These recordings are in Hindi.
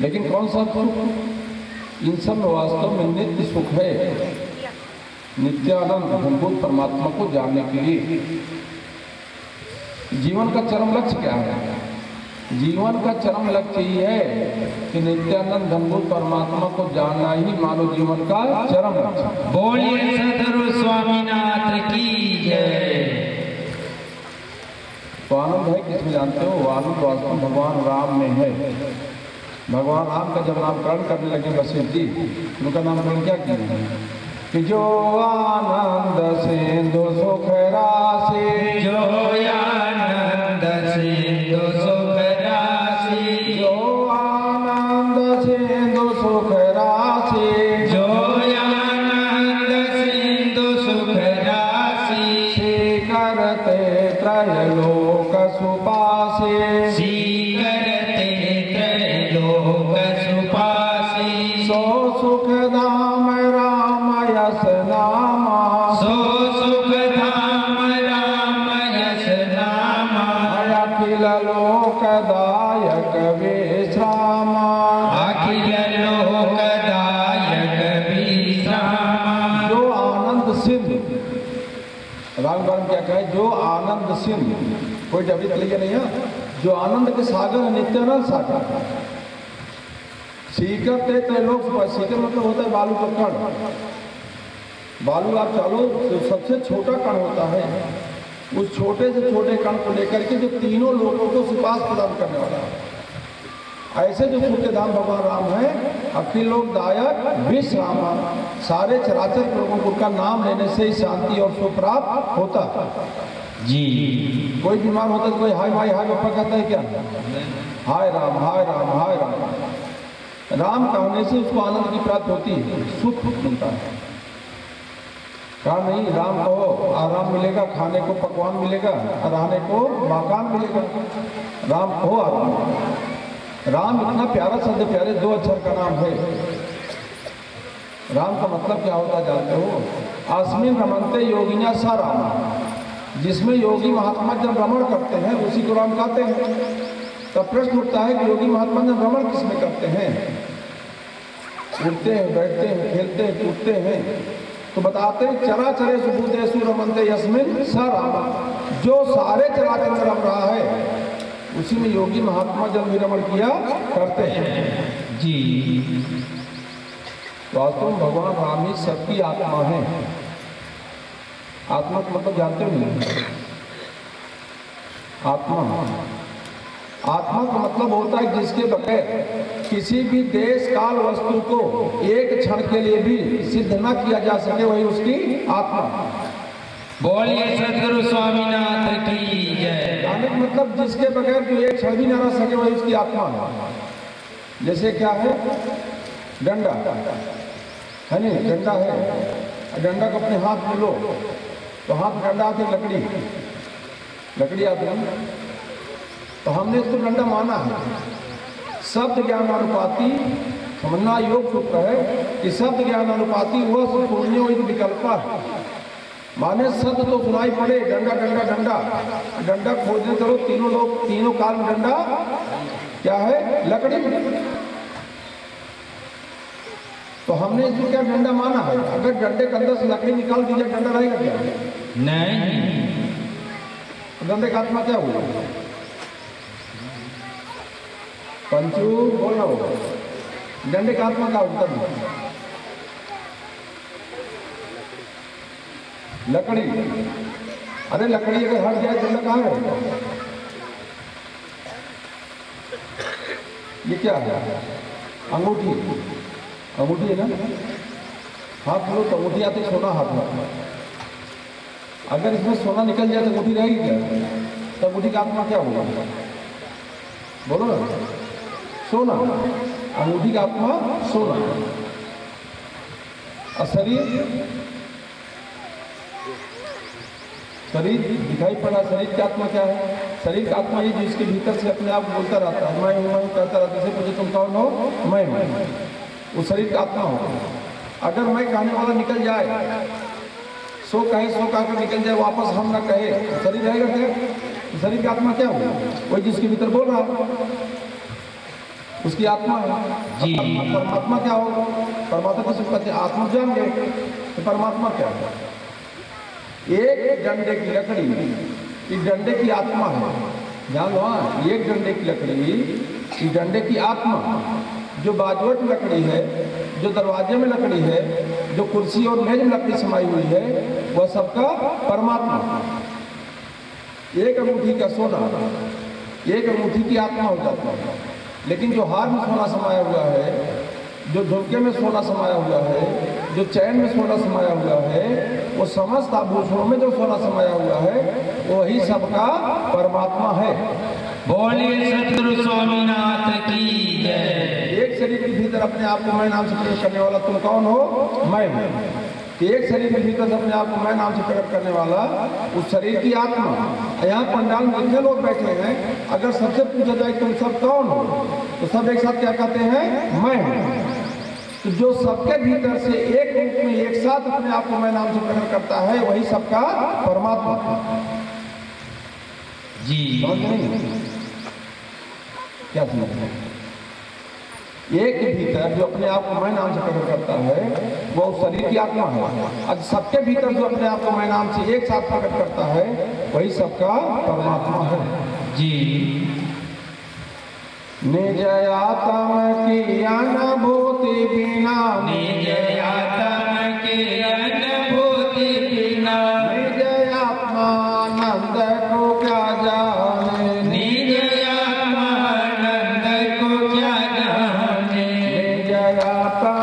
लेकिन कौन सा सुख? इन सब में वास्तव में नित्य सुख है, नित्यानंद अनुभूत परमात्मा को जानने के लिए। जीवन का चरम लक्ष्य क्या है? जीवन का चरम लक्ष्य ये है कि नित्यानंद अनुभूत परमात्मा को जानना ही मानव जीवन का चरम लक्ष्य। बोलिए सदगुरु स्वामीनाथ की जय। तो आनंद है किसमें जानते हो? आनंद वास्तव भगवान राम में है। भगवान राम का जब नामकरण करने लगे वशिष्ठ जी, उनका नामकरण क्या किया कि जो आनंद सिंधु सुख राशि, जो आनंद सिंधु सुख राशि, जो आनंद सिंधु सुख राशि, जो आनंद सिंधु सुख राशि, श्री करते त्रैलोक सुपासे, करते त्रैलोक सुपासी, सो सुख धाम राम यस नामा, सो सुख धाम राम यश नामा, अखिल लोकदायक विश्रामा, अखिल लोकदायक विश्रामा। जो आनंद सिंधु, राम क्या कहे? जो आनंद सिंधु, कोई डबली तलीय नहीं है, जो आनंद के सागर है, नित्यानंद सागर। सीकर ते त्रैलोक सुपासे, सीकर मतलब होता है बालू का कण। बालू आप चालो तो सबसे छोटा कण होता है, उस छोटे से छोटे कण को लेकर के जो तीनों लोगों को सुपास प्रदान करने वाला है। ऐसे जो सूर्य धाम भगवान राम है, अखिल लोकदायक विश्रामा, सारे चराचर लोगों को उनका नाम लेने से ही शांति और सुख प्राप्त होता है। जी। कोई बीमार होता है तो कोई हाय भाई हाय बापा कहता है क्या? हाय राम हाय राम हाय राम। राम कहने से उसको आनंद की प्राप्ति होती है, सुख मिलता है। कहा नहीं, राम कहो आराम मिलेगा, खाने को पकवान मिलेगा, रहने को मकान मिलेगा। राम कहो आराम। राम इतना प्यारा शब्द, प्यारे दो अक्षर का नाम है। राम का मतलब क्या होता जानते हो? अस्मिन रमन्ते योगिना सा राम, जिसमें योगी महात्मा जब रमण करते हैं उसी को राम कहते हैं। तब प्रश्न उठता है कि योगी महात्मा जब रमण किसमें करते हैं? उठते हैं, बैठते हैं, खेलते हैं, कूदते हैं, तो बताते हैं चराचरे सुभूतेषु रमन्ते यस्मिन स राम, जो सारे चराचर में रम रहा है उसी में योगी महात्मा जब विरमण किया करते हैं। जी। वास्तव में भगवान राम ही सबकी आत्मा है। आत्मा का मतलब जानते हो नहीं? आत्मा का मतलब होता है जिसके बगैर किसी भी देश काल वस्तु को एक क्षण के लिए भी सिद्ध न किया जा सके, वही उसकी आत्मा। बोलिए सदगुरु स्वामीनाथ की जय। यानी मतलब जिसके बगैर जो एक क्षण भी न रह सके, वही उसकी आत्मा है। जैसे क्या है? डंडा है नहीं? डंडा है, डंडा को अपने हाथ में लो तो हाथ में डंडा आती, लकड़ी आती है, तो हमने इसको डंडा माना है। शब्द ज्ञान अनुपाति समझना योग सूत्र है कि शब्द ज्ञान अनुपाति वह शून्य विकल्प है। माने शब्द तो सुनाई पड़े, डंडा डंडा डंडा, डंडा खोजने चलो, तीनों लोग तीनों काल में डंडा क्या है? लकड़ी। तो हमने इसको क्या डंडा माना है? अगर डंडे के अंदर से लकड़ी निकाल दी जाए, डंडा रहेगा क्या? नहीं। डंडे का आत्मा क्या हुआ? पंचू बोलना होगा। डंडे का आत्मा का उत्तर नहीं। लकड़ी, अरे लकड़ी अगर हट जाए डंडा कहाँ रहेगा? ये क्या है? अंगूठी, अंगूठी है ना? हाथ लो तो अंगूठी आती, सोना हाथ में। अगर इसमें सोना निकल जाए तो अंगूठी रहेगी क्या? तो अंगूठी का आत्मा क्या होगा? बोलो ना। सोना, अंगूठी का आत्मा सोना। और शरीर दिखाई पड़ा, शरीर की आत्मा क्या है? शरीर का आत्मा ये जिसके भीतर से अपने आप बोलता रहता है, मैं हूँ कहता रहता है। पूछे तुम कौन हो? मैं हूँ। वो शरीर का आत्मा हो। अगर मैं कहने वाला निकल जाए, सो कहे सो कहकर निकल जाए, वापस हम ना कहे, तो शरीर रहेगा क्या? शरीर की आत्मा क्या हो? वही जिसके भीतर बोल रहा है। उसकी आत्मा है। जी। अब परमात्मा क्या हो? परमात्मा किसी को कहते हैं? आत्मा जान गए तो परमात्मा क्या है? एक डंडे की लकड़ी, इस डंडे की आत्मा है, जान लो। हाँ, एक डंडे की लकड़ी, इस डंडे की आत्मा, जो बाजवट लकड़ी है, जो दरवाजे में लकड़ी है, जो कुर्सी और मेज में लकड़ी समाई हुई है, वह सबका परमात्मा। एक अंगूठी का सोना एक अंगूठी की आत्मा हो जाता है, लेकिन जो हार में सोना समाया हुआ है, जो झुमके में सोना समाया हुआ है, जो चैन में सोना समाया हुआ है, वो समस्त आभूषणों में जो सोना समाया हुआ है, वही सबका परमात्मा है। बोलिए सतगुरु स्वामीनाथ की जय। एक शरीर के भीतर अपने आप को मैं नाम से प्रकट करने वाला तुम कौन हो? मैं हूँ। एक शरीर के भीतर से अपने आप को मैं नाम से प्रकट करने वाला उस शरीर की आत्मा। यहाँ पंडाल में जितने लोग बैठे हैं, अगर सबसे पूछा जाए तुम सब कौन हो, तो सब एक साथ क्या कहते हैं? मैं हूँ। तो जो सबके भीतर से एक रूप में एक साथ अपने आप को मैं नाम से प्रकट करता है, वही सबका परमात्मा। जी। समझ नहीं? क्या समझ रहे हैं? एक के भीतर जो अपने आप को मैं नाम से प्रकट करता है, वो उस शरीर की आत्मा है। आज सबके भीतर जो अपने आप को मैं नाम से एक साथ प्रकट करता है, वही सबका परमात्मा है। जी। निज आत्म की अनुभूति बिना, निज आत्म की अनुभूति बिना, निज आत्मानंद को क्या जाने, निज आत्मानंद को क्या जाने, निज आत्म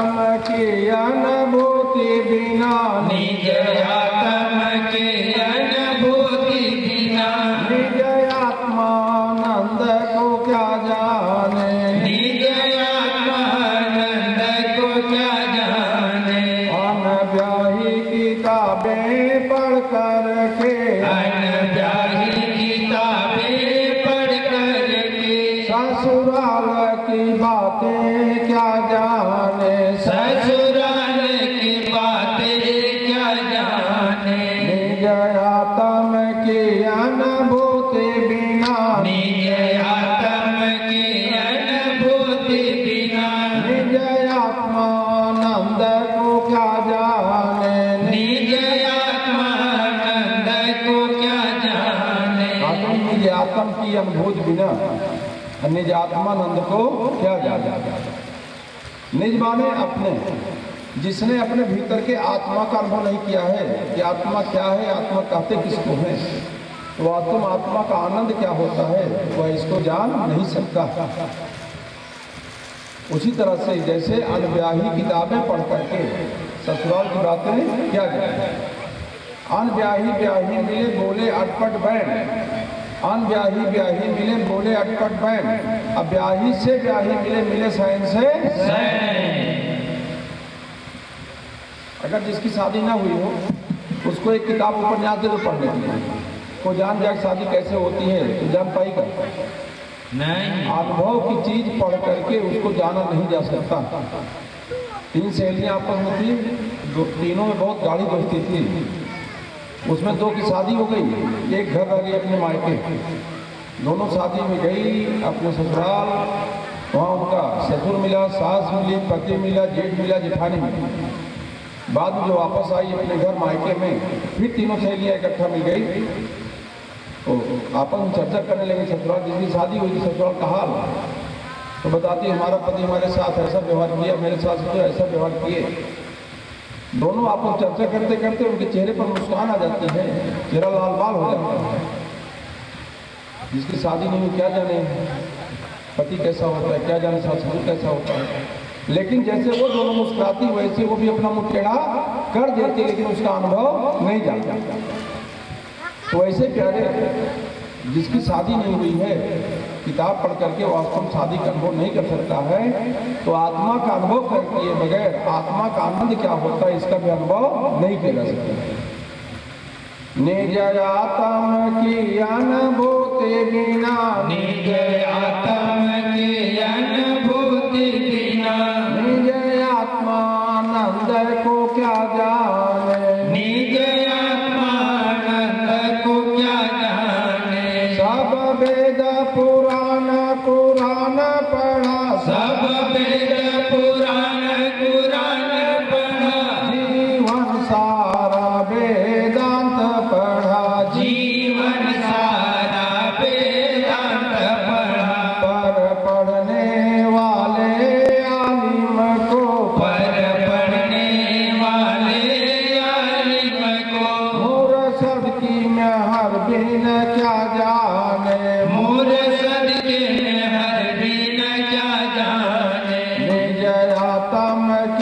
की अनुभूति बिना, निज आत्म की अनुभूति बिना, निज आत्मानंद को क्या जाने, निज आत्मानंद को क्या जाने, अनव्याही किताबें पढ़ कर के, अनव्याही किताबें पढ़ कर के, ससुराल की बातें क्या जाने, ससुराल की बातें क्या जाने, निज आत्म की अनुभूति बिना, निज आत्म की अनुभूति बिना, निज आत्मानंद को क्या जाने, निज आत्मानंद को क्या जाने, निज आत्म की अनुभूति बिना निज आत्मानंद को क्या जाने। निज माने अपने, जिसने अपने भीतर के आत्मा का अनुभव नहीं किया है कि आत्मा क्या है, आत्मा कहते किसको है, तो आत्मा का आनंद क्या होता है, वह इसको जान नहीं सकता। उसी तरह से जैसे अनव्याही किताबें पढ़ करके ससुराल की बातें क्या जाए। अनव्याही ब्याही मिले बोले अटपट बैन, अनव्याही ब्याही मिले बोले अटपट बैन, अब ब्याही से ब्याही मिले मिले सैन से सैन। अगर जिसकी शादी ना हुई हो, उसको एक किताब उपन्यास दे दो पढ़ने के लिए, को जान जाए शादी कैसे होती है, तो जान पाएगा नहीं। अनुभव की चीज पढ़ करके उसको जाना नहीं जा सकता। 3 सहेलियां आपस में थी, तीनों में बहुत गाढ़ी दोस्ती थी। उसमें 2 की शादी हो गई, एक घर रह गई अपने मायके। दोनों शादी में गई अपने ससुराल, वहाँ उनका ससुर मिला, सास मिली, पति मिला, जेठ मिला, जेठानी मिली। बाद में जो वापस आई अपने घर मायके में, फिर तीनों सहेलियाँ इकट्ठा मिल गई, तो आपस में चर्चा करने लगे ससुराल जिसकी शादी हुई थी ससुराल का हाल। तो बताती हमारा पति हमारे साथ ऐसा व्यवहार किया, मेरे साथ तो ऐसा व्यवहार किए। दोनों आपस चर्चा करते करते उनके चेहरे पर मुस्कान आ जाती है, चेहरा लाल बाल हो जाता है। जिसकी शादी नहीं हुई क्या जाने पति कैसा होता है, क्या जाने ससुर कैसा होता है। लेकिन जैसे वो दोनों मुस्कुराती वैसे वो भी अपना मुंह टेढ़ा कर देती, लेकिन उसका अनुभव नहीं जाता। तो ऐसे प्यारे, जिसकी शादी नहीं हुई है, किताब पढ़ करके वास्तव में शादी का अनुभव नहीं कर सकता है, तो आत्मा का अनुभव कर किए बगैर आत्मा का आनंद क्या होता है इसका भी अनुभव नहीं किया जा सकता। निज आत्म की अनुभूति बिना, निज आत्म की अनुभूति बिना, निज आत्मानंद को क्या जाने, निज आत्मानंद को क्या जाने, सब वेद पुराण पुराण पढ़ा,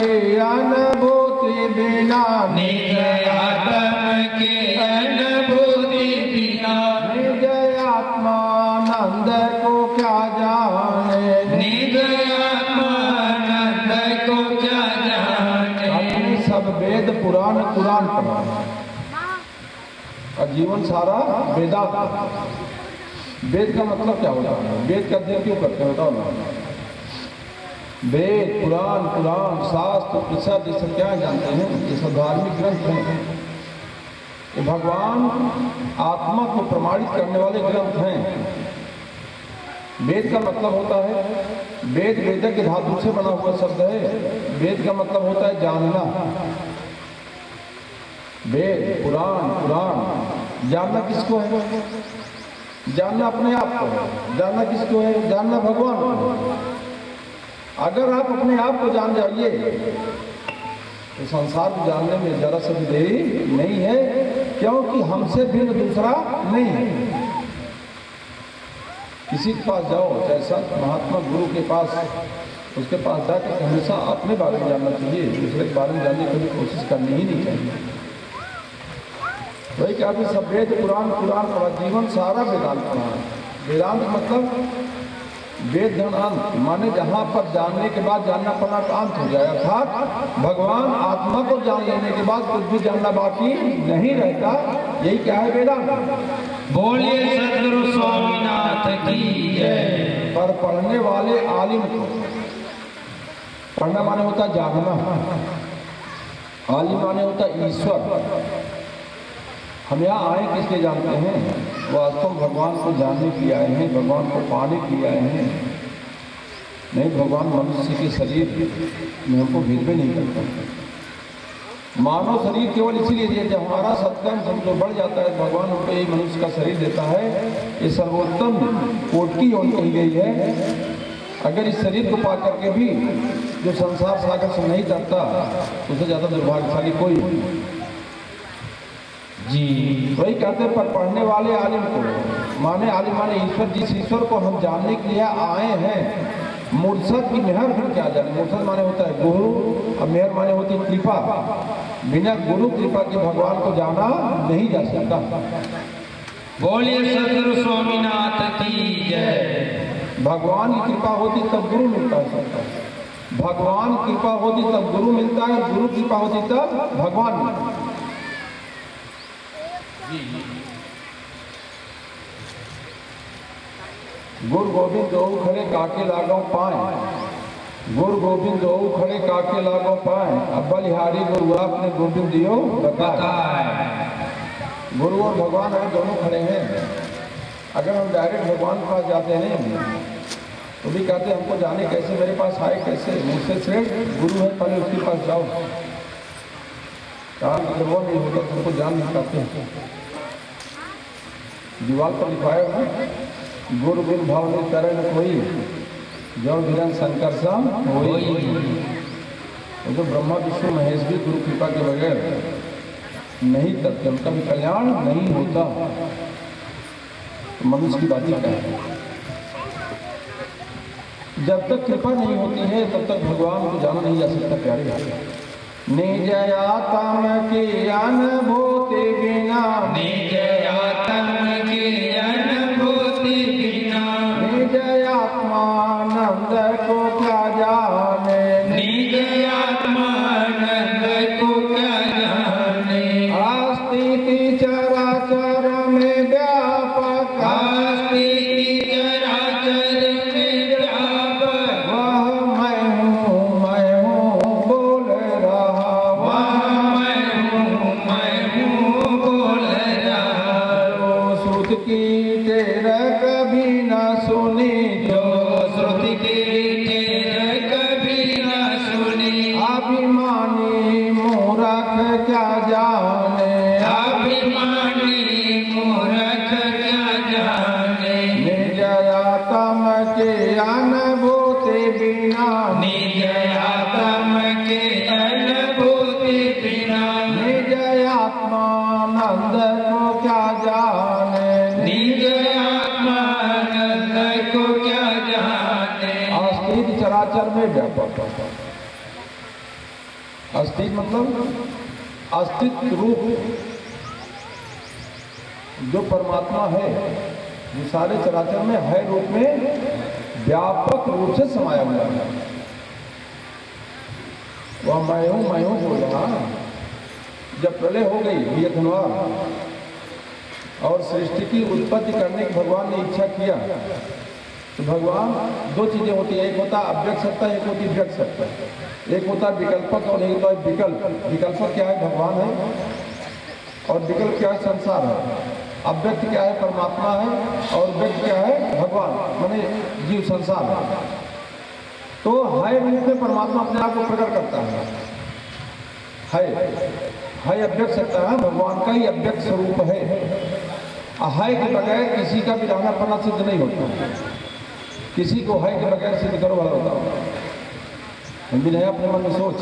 की अनुभूति बिना, निज आत्म की अनुभूति बिना, निज आत्मानंद को क्या जाने, निज आत्मानंद को क्या जाने। अपने सब वेद पुराण कुरान पढ़ा और जीवन सारा वेदांत। वेद का मतलब क्या होता है? वेद का अध्ययन क्यों करते हैं बताओ ना? वेद पुराण पुराण शास्त्र उपनिषद ये सब क्या जानते हैं? ये सब धार्मिक ग्रंथ हैं। ये भगवान आत्मा को प्रमाणित करने वाले ग्रंथ हैं। वेद का मतलब होता है, वेद वेदक के धातु से बना हुआ शब्द है। वेद का मतलब होता है जानना। वेद पुराण पुराण जानना किसको है? जानना अपने आप को है। जानना किसको है? जानना भगवान को है। अगर आप अपने आप को जान जाइए तो संसार को जानने में जरा सा भी देरी नहीं है, क्योंकि हमसे भिन्न दूसरा नहीं है। किसी के पास जाओ, चाहे संत महात्मा गुरु के पास, उसके पास जाकर हमेशा अपने बारे में जानना चाहिए, दूसरे के बारे में जानने की कभी कोशिश करनी ही नहीं चाहिए। वही कहते सब वेद पुराण पुराण पढ़ा, जीवन सारा वेदांत पढ़ा। वेदांत मतलब वेद धन अंत, माने जहाँ पर जानने के बाद जानना पड़ना का अंत हो जाए, अर्थात भगवान आत्मा को जान लेने के बाद कुछ भी जानना बाकी नहीं रहता। यही क्या है? वेदांत। बोलिए सदगुरु स्वामीनाथ की जय। पर पढ़ने वाले आलिम को, पढ़ना माने होता जानना, आलिम माने होता ईश्वर। हम यहाँ आए किस लिए जानते हैं? वास्तव में भगवान को जानने के लिए आए हैं, भगवान को पाने के लिए आए हैं। नहीं, भगवान मनुष्य के शरीर में हमको भेद भी नहीं करता। मानव शरीर केवल इसीलिए दिया जब हमारा सत्कर्म समझो बढ़ जाता है, भगवान हमको ये मनुष्य का शरीर देता है। ये सर्वोत्तम कोटि की ओर कही गई है। अगर इस शरीर को पा करके भी जो संसार सागर से नहीं तरता, उससे ज़्यादा दुर्भाग्यशाली कोई नहीं। जी वही कहते हैं पर पढ़ने वाले आलिम को, माने आलिम माने ईश्वर। जिस ईश्वर को हम जानने के लिए आए हैं, मुर्शद की मेहर फिर क्या जाने। मुर्शद माने होता है गुरु और मेहर माने होती है कृपा। बिना गुरु कृपा के भगवान को जाना नहीं जा सकता। बोलिए सदगुरु स्वामीनाथ की जय। भगवान की कृपा होती तब गुरु मिलता है सबका। भगवान की कृपा होती तब गुरु मिलता है, गुरु कृपा होती तब भगवान मिलता है। गुरु गोविंद दो खड़े काके लागो पाए, गुरु गोविंद दो खड़े काके लागो पाए। अब बलिहारी गुरु आपने गोविंद दियो बताए। गुरु और भगवान अगर दोनों खड़े हैं, अगर हम डायरेक्ट भगवान के पास जाते हैं तो भी कहते हैं हमको जाने कैसे, मेरे पास आए कैसे? मुझसे श्रेष्ठ गुरु है, पहले उसके पास जाओ। कहा कि वो नहीं होता तुमको जान नहीं पाते। दीवार पर लिखाया हुआ गुरु बिन भाव नहीं करे न कोई, जो विरन शंकर सम होई। तो ब्रह्मा विष्णु महेश भी गुरु कृपा के बगैर नहीं करते, उनका भी कल्याण नहीं होता। तो मनुष्य की बात ही क्या है? जब तक कृपा नहीं होती है तब तक भगवान को जाना नहीं जा सकता। प्यारे निज आत्म की अनुभूति बिना, निज आत्म की अनुभूति बिना, निज आत्मानंद को क्या जाने, निज आत्मानंद को क्या जाने। अस्तिति चराचर में व्यापक, अस्तिति चराचर में व्यापक, वह मैं हूँ बोल रहा। वह मैं हूँ बोल रहा। जो श्रुति की तेरा कभी न सुनी, जो श्रुति की तेर कभी न सुनी। अभिमानी मूर्ख क्या जाने, अभिमानी मूर्ख क्या जाने। निज आत्म के अनुभूति बिना, निज आत्म के अनुभूति बिना, निज आत्मानंद को क्या जाने। निज आत्मानंद को क्या जाने। अस्तित्व चराचर में व्यापक, अस्तित्व मतलब अस्तित्व रूप जो परमात्मा है, जो सारे चराचर में है रूप में व्यापक रूप से समाया हुआ है। वह मैं हूं बोल रहा। जब प्रलय हो गई वियतनवार और सृष्टि की उत्पत्ति करने की भगवान ने इच्छा किया, तो भगवान दो चीजें होती है, एक होता अव्यक्त सत्ता, एक होती व्यक्त सत्ता। एक होता विकल्पक और एक होता विकल्प। विकल्पक क्या है? भगवान है। और विकल्प क्या है? संसार है। अव्यक्त क्या है? परमात्मा है। और व्यक्त क्या है? भगवान माने जीव संसार है। तो है रूप में परमात्मा अपने आप को प्रकट करता है अव्यक्त सत्ता है, भगवान का ही अव्यक्त स्वरूप है। है के बगैर किसी का भी रहना पड़ना सिद्ध नहीं होता। किसी को है के बगैर सिद्ध करो वाला होता। हम भी नहीं अपने मन में सोच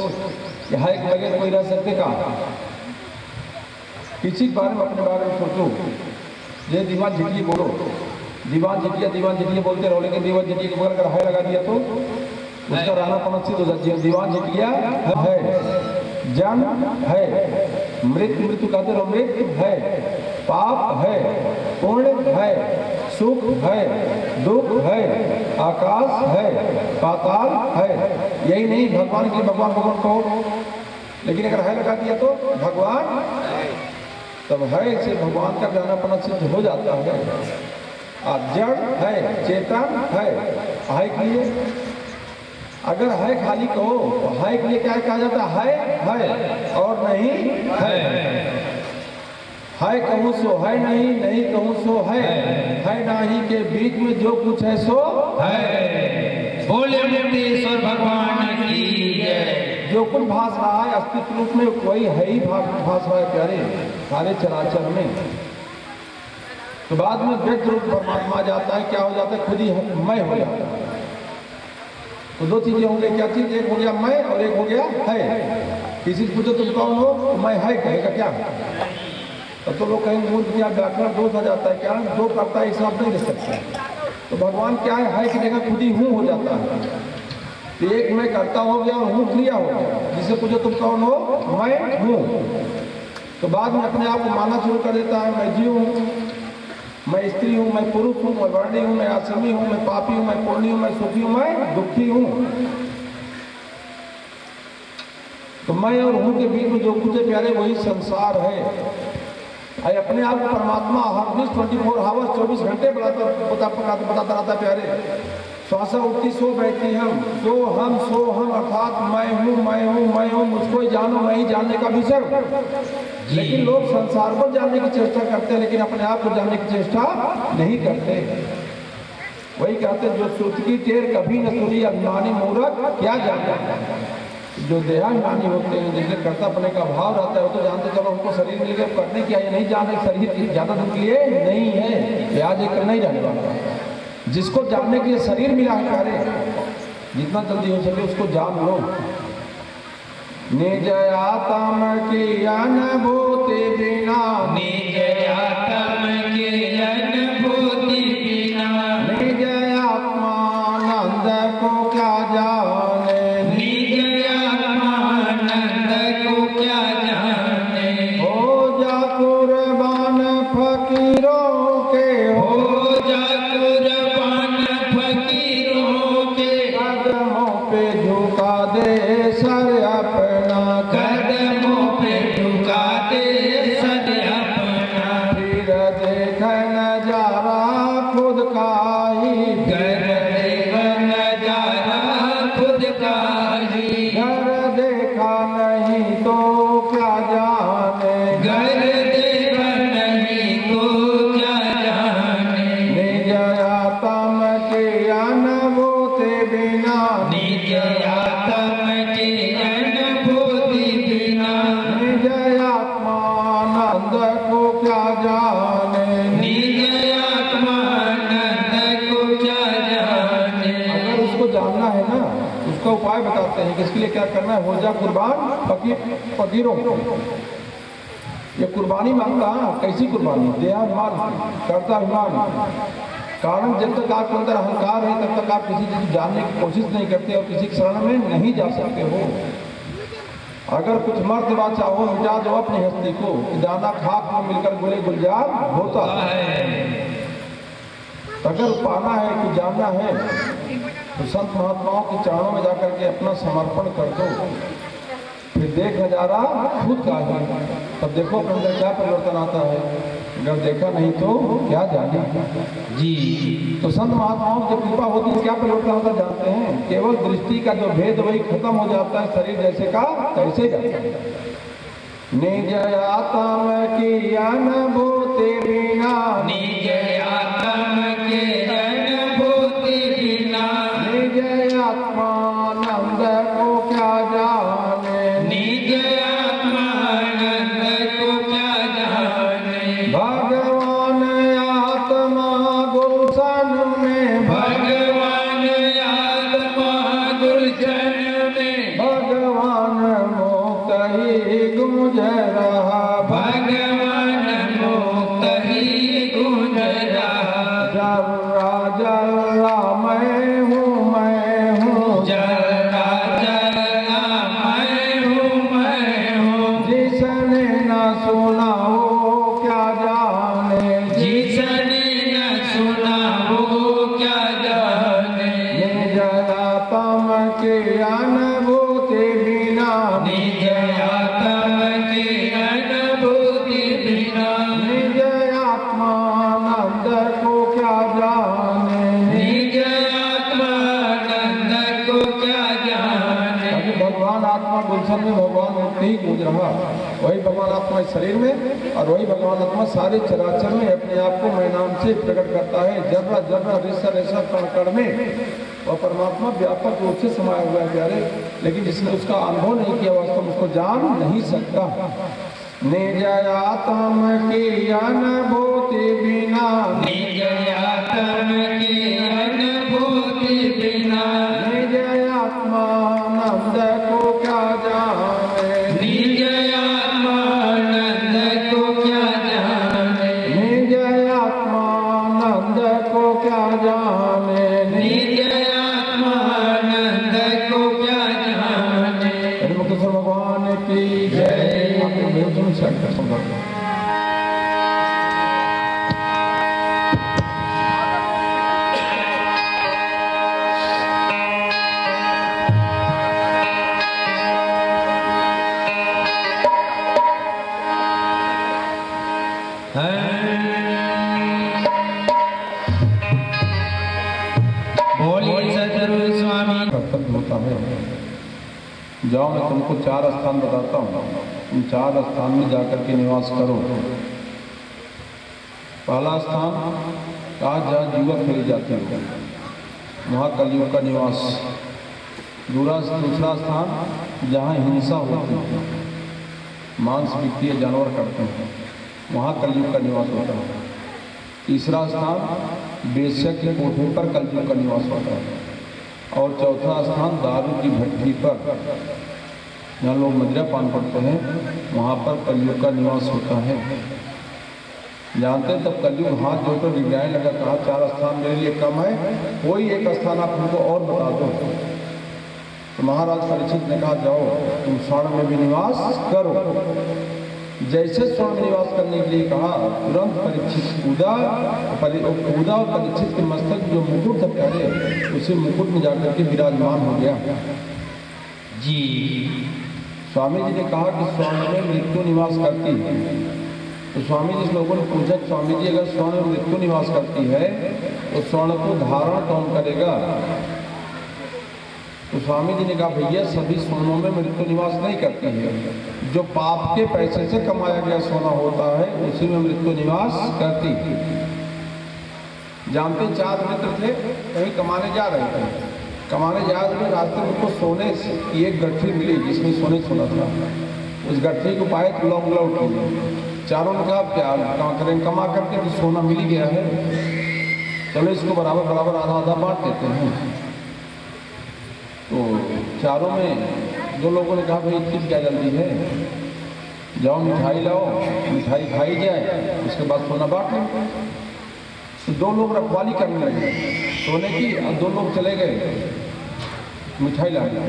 कि है के बगैर कोई रह सकते का? किसी के बारे में अपने बारे में सोचो। ये दीवान झिटिया बोलो, दीवान झिटिया बोलते रहो, लेकिन दीवान झिटिया के बगैर अगर है लगा दिया तो उसका रहना पड़ना सिद्ध हो जाती है। दीवान झिटिया है, जन्म है, मृत्यु कहते रहो, मृत्यु है, पाप है, पुण्य है, सुख है, दुख है, आकाश है, पाताल है। यही नहीं भगवान की भगवान कहो, लेकिन अगर है लगा दिया तो भगवान, तब है से भगवान का जाना पना सिद्ध हो जाता है। जड़ है, चेतन है के लिए अगर है खाली कहो तो है के लिए क्या कहा जाता है और नहीं है कहूँ सो है, नहीं कहूँ सो है नहीं के बीच में जो कुछ है सो है। बोले मुक्तेश्वर भगवान की जय। जो कुछ भास रहा है अस्तित्व रूप में वही है ही भास रहा है प्यारे सारे चराचर में। तो बाद में व्यक्त रूप परमात्मा जाता है, क्या हो जाता है? खुद ही मैं हो जाता है। तो दो चीजें होंगी, क्या चीज? एक हो गया मैं और एक हो गया है। किसी से पूछो तुम कौन हो, तो मैं है कहेगा क्या? तो लोग कहेंगे मूर्ख क्या व्याकरण दोष आ जाता है, क्या दो करता है हिसाब नहीं दे सकता। तो भगवान क्या है की जगह खुद ही हूँ हो जाता है। तो एक मैं करता हो गया और हूँ क्रिया हो गया। जिसे पूछो तुम कौन हो, मैं हूँ। तो बाद में अपने आप को मानना शुरू कर देता है, मैं जीव हूँ, मैं स्त्री हूँ, मैं पुरुष हूँ, मैं वर्णी हूँ, मैं आश्रमी हूँ, मैं पापी हूँ, मैं पुण्य हूँ, मैं सुखी हूँ, मैं दुखी हूँ। तो मैं और हूँ के बीच में जो कुछ है प्यारे वही संसार है। अपने आप को परमात्मा हर दिन 24 आवर्स 24 घंटे बताता रहता प्यारे। श्वासा उठती सो बैठती हम सो हम अर्थात मैं हूँ मुझको ही जानो, मैं ही जानने का विषय। लेकिन लोग संसार को जानने की चेष्टा करते हैं, लेकिन अपने आप को जानने की चेष्टा नहीं करते। वही कहते जो श्रुति की टेर कभी न सुनी अभिमानी मूर्ख क्या जानता। जो देहाभिमानी होते हैं, जिनके कर्तव्य का भाव रहता है, वो तो जानते चलो हमको शरीर मिल गया करने की है, नहीं जाने शरीर ज्यादा दिन के लिए नहीं है, आज एक नहीं जाने वाला। जिसको जानने के लिए शरीर मिला है प्यारे, जितना जल्दी हो सके उसको जान लो। निज आत्म की अनुभूति बिना, निज आत्म की अनुभूति बिना, निज आत्मानंद को क्या जाने, निज आत्मानंद को क्या जाने। हो जा कुर्बान फकीरों के, हो जा कुर्बान फकीरों के, कदमों पे झुका दे सर अपना, कदमों पे झुका दे सर अपना। फिर देख नजारा खुद का ही, घर देख नजारा खुद का ही, घर देखा नहीं तो क्या जाने, घर देखा नहीं तो क्या जाने। निज आत्म की अनुभूति बिना, निज आत्म की अनुभूति बिना, निज आत्मानंद को क्या जाने। निज आत्मानंद को क्या जाने। अगर उसको जानना है ना, उसका उपाय बताते हैं कि इसके लिए क्या करना है। हो जा कुर्बान फकीरों। ये कुर्बानी मांगता है, कैसी कुर्बानी? देहाभिमान, कर्ताभिमान। कारण जब तक आपके अंदर अहंकार है तब तक आप किसी चीज जानने की कोशिश नहीं करते और किसी शरण में नहीं जा सकते हो। अगर कुछ मर्तबा चाहो मिटा दो अपनी हस्ती को, दाना खाक में मिलकर गुले गुलजार होता है। अगर पाना है कि जानना है तो संत महात्माओं के चरणों में जाकर के अपना समर्पण कर दो, फिर देख नजारा खुद का है। तब देखो अपने अंदर क्या परिवर्तन आता है, अगर देखा नहीं तो क्या जाने। जी तो संत महात्माओं की कृपा होती है, क्या परिवर्तन होता जानते हैं? केवल दृष्टि का जो भेद वही खत्म हो जाता है, शरीर जैसे का तैसे जाता है। निज आत्म की अनुभूति बिना, निज आत्म के अनुभूति बिना, निज आत्मानंद को क्या जाने, निज आत्मानंद को क्या जाने। भगवान आत्मा गुलशन में, भगवान आत्मा गुलशन में, भगवान मुक्त ही गूंज रहा, भगवान मुक्त ही गूंज रहा। जर्रा जर्रा मैं हूँ, जरा जरा मैं हूँ, जिसने न सुना वो क्या जाने, जिसने न सुना वो क्या जाने। निज आत्म की अनुभूति बिना, निज आत्म की अनुभूति बिना, निज आत्मानंद को क्या जाने। निज आत्मानंद को क्या जाने। अभी भगवान आत्मा गुलशन में भगवान मुक्त ही गूंज रहा, वही भगवान आत्मा इस शरीर में और वही भगवान आत्मा सारे चराचर में अपने आप को मैं नाम से प्रकट करता है। जर्रा जर्रा रेसा रेसा कण कण में वह परमात्मा व्यापक रूप से समाया हुआ है प्यारे, लेकिन जिसने उसका अनुभव नहीं किया वास्तव में उसको जान नहीं सकता। निज आत्म की अनुभूति बिना, निज आत्म की अनुभूति बिना, निज आत्मानंद को क्या जाने, निज आत्मानंद को क्या जाने। निज आत्मानंद को क्या जाने। निज आत्मानंद को क्या जाने। मुक्तेश्वर भगवान की जय। आपको बिल्कुल शंकर सुंदर बोलिए सदगुरु स्वामी। कर्तव्य होता है। जाओ मैं तुमको 4 स्थान बताता हूँ, तुम 4 स्थान में जाकर के निवास करो। पहला स्थान कहा जहाँ जुआ खेली जाती है, वहाँ कलयुग का निवास। दूसरा स्थान जहाँ हिंसा होती है, मांस बिक्री जानवर करते हैं, वहाँ कलयुग का निवास होता है। तीसरा स्थान बेश्या के कोठे पर कलयुग का निवास होता है। और चौथा स्थान दारू की भट्टी पर, जहाँ लोग मदिरा पान करते हैं, वहाँ पर कलयुग का निवास होता है। जानते हैं तब कलयुग हाथ जोड़कर गिड़गिड़ाने लगा, कहा 4 स्थान मेरे लिए कम है, कोई एक स्थान आप हमको और बता दो। तो महाराज परीक्षित ने कहा जाओ तुम स्वर्ण में भी निवास करो। जैसे स्वर्ण में निवास करने के लिए कहा, तुरंत परीक्षित कूदा और परीक्षित के मस्तक जो मुकुट था प्यारे, उसी मुकुट में जाकर के विराजमान हो गया। जी स्वामी जी ने कहा कि स्वर्ण में मृत्यु निवास करती है। तो स्वामी जी लोगों ने पूछा, स्वामी जी अगर स्वर्ण में मृत्यु निवास करती है तो स्वर्ण को धारण कौन करेगा? तो स्वामी जी ने कहा भैया सभी सोनों में मृत्यु निवास नहीं करती है, जो पाप के पैसे से कमाया गया सोना होता है उसी में मृत्यु निवास करती है। जानते 4 मित्र थे, कहीं कमाने जा रहे थे, कमाने जा रहे रास्ते में उनको सोने की एक गठरी मिली जिसमें सोने सोना था। उस गठरी को पाए तो लौट लौट चारों ने कहा क्या करें, कमा करके तो सोना मिल गया है, चलो इसको बराबर बराबर आधा आधा बांट देते हैं। तो चारों में 2 लोगों ने कहा भाई इतनी क्या जल्दी है, जाओ मिठाई लाओ, मिठाई खाई जाए उसके बाद सोना बांट लें। तो 2 लोग रखवाली करने लगे सोने की, और 2 लोग चले गए मिठाई लाने।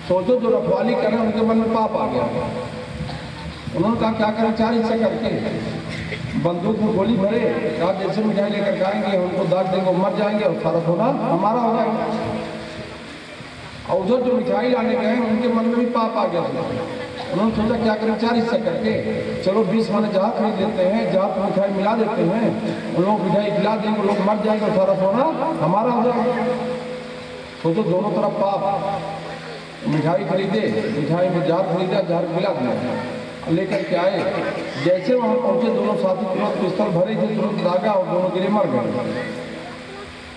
सोचो जो रखवाली कर रहे हैं उनके मन में पाप आ गया। उन्होंने कहा क्या करें, 4 हिस्से करके बंदूक में गोली भरे, कहा जैसे मिठाई लेकर जाएंगे उनको दाग देंगे, मर जाएंगे और सारा सोना हमारा हो जाएगा। और उधर जो मिठाई लाने गए उनके मन में भी पाप आ गया। उन्होंने सोचा क्या करें, 4 हिस्सा करके चलो 20 माने जहाँ खरीद लेते हैं, जहाँ पर मिठाई मिला देते हैं, उन लोग मिठाई खिला देंगे, लोग मर जाएंगे और सारा सोना हमारा हो जाएगा। सोचो दोनों तरफ पाप। मिठाई खरीदे, मिठाई में जार खरीदा, जार मिला दिया, लेकर के आए। जैसे वहाँ पहुँचे दोनों साथी तुरंत पिस्तौल भरे थे, तुरंत दागा और दोनों गिरे मर गए।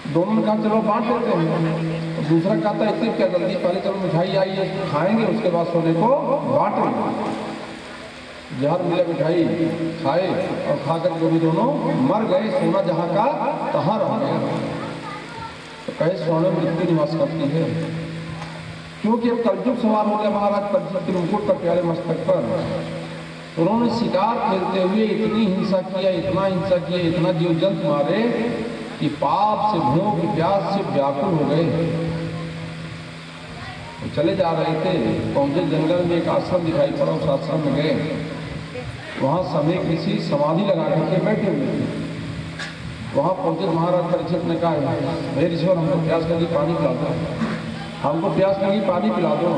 दोनों ने कहा चलो बांट देते हैं। तो दूसरा कहा था इतनी क्या जल्दी, पहले चलो मिठाई आई है खाएंगे, उसके बाद सोने को बांटेंगे। जहर मिला मिठाई खाए और खाकर जो भी दोनों मर गए, सोना जहाँ का तहाँ रह गया। तो कहे सोने में इतनी निवास करती है, क्योंकि अब कलयुग सवार हो गया महाराज परीक्षित के मुकुट पर, प्यारे मस्तक पर। उन्होंने शिकार खेलते हुए इतनी हिंसा किया, इतना हिंसा किया, इतना जीव जंतु मारे कि पाप से, भूख प्यास से व्याकुल हो गए। तो चले जा रहे थे, पहुंचे जंगल में एक आश्रम दिखाई पड़ा, उस आश्रम में गए। वहाँ समय किसी समाधि लगा करके बैठे हुए थे। वहाँ पहुंचे महाराज परीक्षित ने कहा हे ऋषिवर हमको प्यास लगी, पानी पिला दो, हमको प्यास लगी, पानी पिला दो,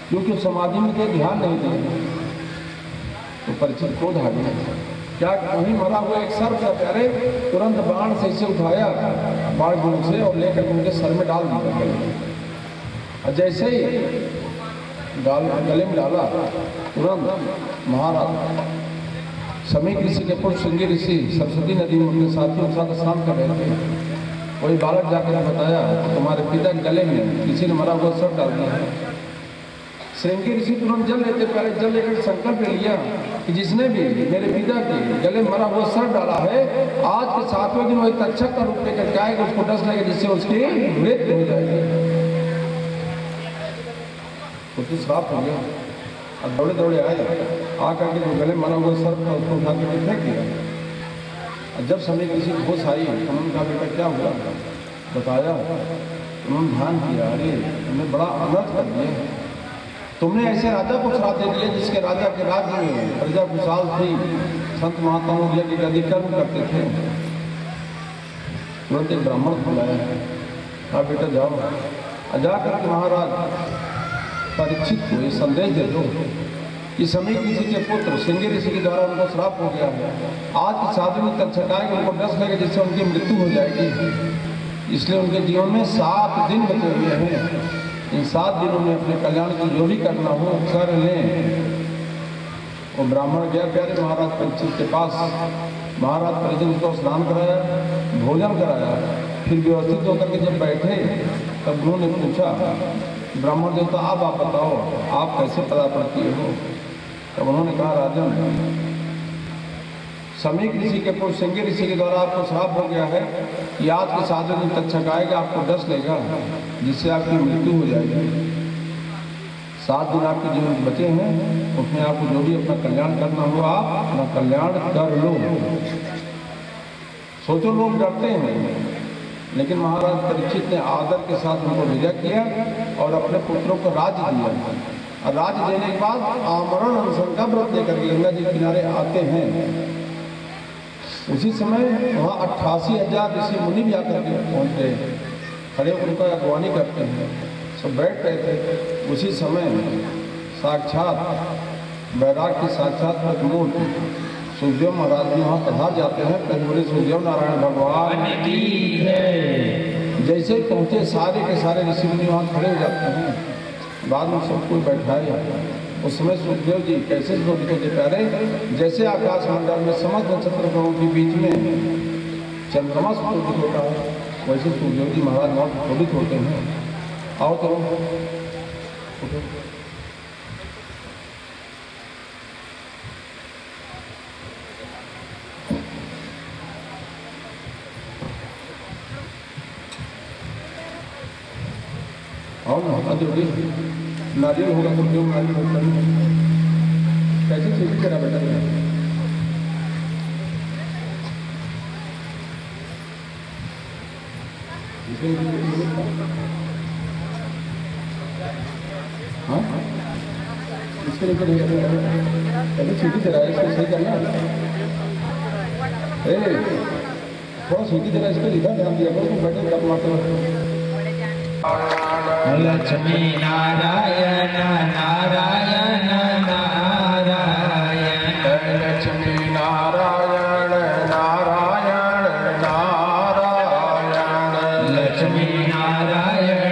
क्योंकि समाधि में तो ध्यान नहीं दिया। तो परीक्षित क्रोध आ गया, क्या वहीं मरा हुआ एक सर्प था प्यारे, तुरंत बाण से इसे उठाया, बाण गुण से, और लेकर उनके सर में डाल दिया। और जैसे ही गले में डाला, तुरंत महाराज समीक ऋषि के पुत्र श्रृंगी ऋषि सरस्वती नदी में उनके साथियों के साथ स्नान कर रहे थे। वही बालक जाकर बताया तुम्हारे पिता के गले में किसी ने मरा हुआ सर्प डाल दिया है। श्रृंगी ऋषि तुरंत जल लेते, पहले जल लेकर संकल्प ले लिया कि जिसने भी मेरे पिता के गले में मरा हुआ सर्प डाला है, आज के 7वें दिन वही तक्षक का रूप लेकर आएगा, उसको डस लेगा, जिससे उसकी मृत्यु हो जाएगी। तो श्राप हो गया। अब दौड़े दौड़े आए, आकर के जो गले मरा हुआ सर्प था उसको उठा के फेंक दिया। और जब समय किसी को होश आई, उन्होंने कहा बेटा क्या हुआ, बताया। उन्होंने ध्यान किया, अरे तुमने बड़ा अनर्थ कर दिया, तुमने ऐसे राजा को श्राप दे दिया जिसके राजा के राज्य में प्रजा खुशहाल थी, संत महात्माओं यज्ञ आदि कर्म करते थे। तुरंत एक ब्राह्मण को बुलाया, कहा बेटा जाओ, जाकर के महाराज परीक्षित को ये संदेश दे दो कि समीक ऋषि के पुत्र श्रृंगी ऋषि के द्वारा उनको श्राप हो गया है, आज की शादी में तक छटाएंगे, उनको डस लगे जिससे उनकी मृत्यु हो जाएगी। इसलिए उनके जीवन में 7 दिन बचे हुए हैं। इन 7 दिनों में अपने कल्याण की जो भी करना हो कर लें। वो ब्राह्मण गया प्यारे महाराज परीक्षित के पास। महाराज परीक्षित को स्नान कराया, भोजन कराया, फिर व्यवस्थित होकर के जब बैठे तब उन्होंने पूछा ब्राह्मण देवता आप बताओ आप कैसे पदार्पण किए हो। तब उन्होंने कहा राजन, समीक ऋषि के पुत्र श्रृंगी ऋषि के द्वारा आपको श्राप हो गया है कि आज के 7 दिन तक छकाएगा, आपको डस लेगा, जिससे आपकी मृत्यु हो जाएगी। 7 दिन आपके जीवन बचे हैं, उसमें आपको जो भी अपना कल्याण करना हो आप अपना कल्याण कर लो। सोचो लोग डरते हैं, लेकिन महाराज परीक्षित ने आदर के साथ उनको विदा किया और अपने पुत्रों को राज्य दिया। और राज्य देने के बाद आमरण अनशन का व्रत लेकर गंगा जी के किनारे आते हैं। उसी समय वहाँ 88,000 ऋषि मुनि भी आकर के पहुँच गए, खड़े उनका अगवानी करते हैं, सब बैठ रहे थे। उसी समय साक्षात वैराग की साक्षात प्रतिमूर्ति सुखदेव महाराज जी वहाँ पधार जाते हैं। कहीं बोले सुखदेव नारायण भगवान की जय। जैसे ही पहुँचे सारे के सारे ऋषि मुनि वहाँ खड़े हो जाते हैं। बाद में सबको बैठाए। उस समय सुखदेव जी कैसे शोभित होते प्यारे, जैसे आकाश मंडल में समस्त नक्षत्र ग्रहों के बीच में चंद्रमा शोभित होता है, वैसे सुखदेव जी महाराज वहाँ शोभित होते हैं। आओ तो आओ ना, हाथ जोड़िए। नारियल होगा तो क्यों नारियल होता है, कैसे सीखी तेरा बेटा। हाँ इसके लिए अभी सीधी तरह इसको सही करना। थोड़ा सीधी तरह इसको लिखा ध्यान दिया करो, तुम बैठे कब मारते हो। लक्ष्मी नारायण नारायण नारायण लक्ष्मी नारायण नारायण नारायण लक्ष्मी नारायण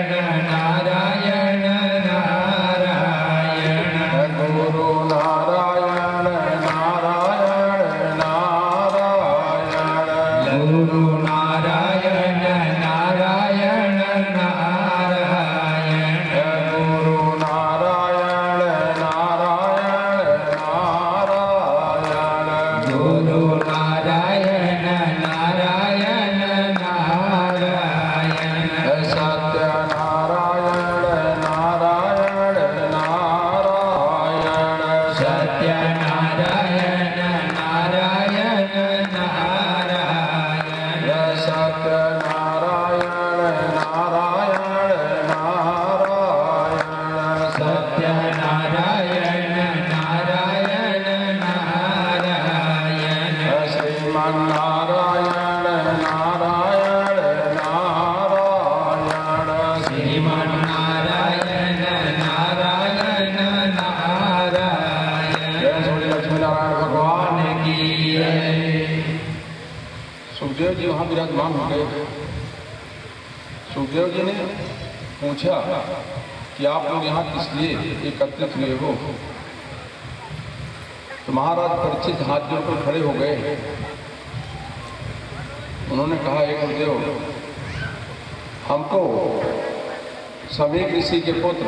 नारायण नारायण गुरु नारायण नारायण नारायण गुरु नारायण नारायण नारायण गुरु नारायण नारायण नारायण गुरु नारायण नारायण नारायण सत्य नारायण नारायण नारायण सत्य नारायण नारायण नारायण सत्य नारायण नारायण नारायण सत्य नारायण नारायण नारायण श्रीमन्नारायण नारायण नारायण श्रीमन्नारायण नारायण नारायण लक्ष्मी नारायण भगवान की जय। सुखदेव जी वहाँ विराजमान हो गए। सुखदेव जी ने पूछा कि आप लोग यहाँ किस लिए एकत्रित हुए हो। तो महाराज परीक्षित हाथ जोड़कर खड़े हो गए। उन्होंने कहा, हे गुरुदेव, हमको समीक ऋषि के पुत्र